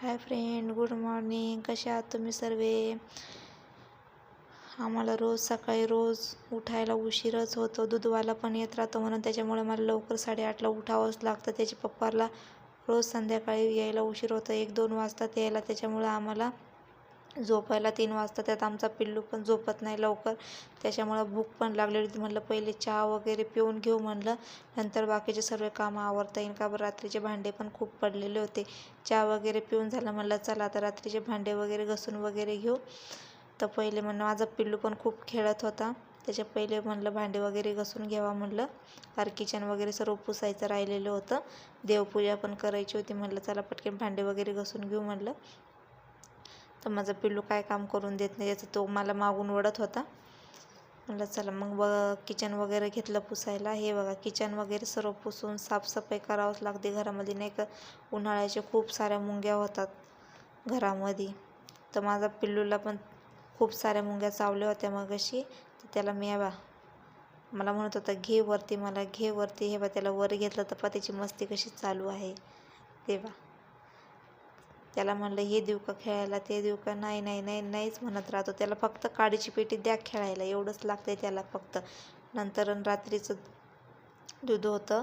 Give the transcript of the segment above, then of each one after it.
Hi friend, good morning. कसे आहात तुम्ही सर्व? आम्हाला सकाळी रोज उठायला उशीरच होतो. दूधवाला पण येत राहतो म्हणून त्याच्यामुळे मला लवकर 8:30ला उठावंच लागतं. त्याच्या पप्पाला रोज संध्याकाळी यायला उशीर होतं, 1-2 वाजतात यायला. त्याच्यामुळे आम्हाला झोपायला 3 वाजता. त्यात आमचा पिल्लू पण झोपत नाही लवकर. त्याच्यामुळं भूक पण लागलेली होती. म्हटलं पहिले चहा वगैरे पिऊन घेऊ, म्हणलं नंतर बाकीचे सर्व कामं आवरता येईल. का बरं, रात्रीचे भांडे पण खूप पडलेले होते. चहा वगैरे पिऊन झालं, म्हणलं चला आता रात्रीचे भांडे वगैरे घसून वगैरे घेऊ. तर पहिले म्हणलं माझा पिल्लू पण खूप खेळत होता, त्याच्या पहिले म्हणलं भांडे वगैरे घसून घ्यावा म्हणलं. कारण किचन वगैरे सर्व पुसायचं राहिलेलं होतं. देवपूजा पण करायची होती. म्हणलं चला पटकन भांडे वगैरे घसून घेऊ म्हणलं. तर माझा पिल्लू काय काम करून देत नाही, याचं तो मला मागून ओढत होता. म्हणलं चला मग किचन वगैरे घेतलं पुसायला. हे बघा, किचन वगैरे सर्व पुसून साफसफाई करावंच लागते घरामध्ये, नाही का. उन्हाळ्याच्या खूप साऱ्या मुंग्या होतात घरामध्ये. तर माझा पिल्लूला पण खूप साऱ्या मुंग्या चावल्या होत्या मगाशी. तर त्याला मला म्हणत होता घे वरती, मला घे वरती. हे बा, त्याला वर घेतलं तर त्याची मस्ती कशी चालू आहे तेव्हा. त्याला म्हणलं हे देऊ का खेळायला, ते देऊ का, नाही नाही नाही नाहीच म्हणत राहतो. त्याला फक्त काडीची पेटी द्या खेळायला, एवढंच लागतंय त्याला फक्त. नंतर रात्रीचं दूध होतं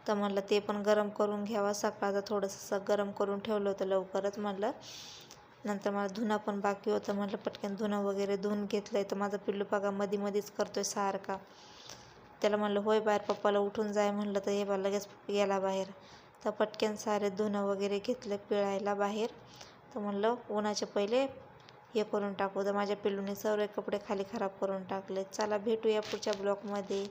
तर म्हणलं ते पण गरम करून घ्यावा. सकाळचं थोडंसं गरम करून ठेवलं होतं लवकरच म्हणलं. नंतर मला धुणं पण बाकी होतं, म्हटलं पटकन धुणं वगैरे धुवून घेतलं. तर माझा पिल्लू बघा मधीच करतोय सारखा. त्याला म्हणलं होय बाहेर, पप्पाला उठून जाय म्हणलं, तर हे बा लगेच गेला बाहेर. तर पटकन सारे धुणं वगैरे घेतलं पिळायला बाहेर. तर म्हणलं उन्हाच्या पहिले हे करून टाकू. तर माझ्या पिल्लूने सर्व कपडे खाली खराब करून टाकले. चला भेटूया पुढच्या ब्लॉगमध्ये.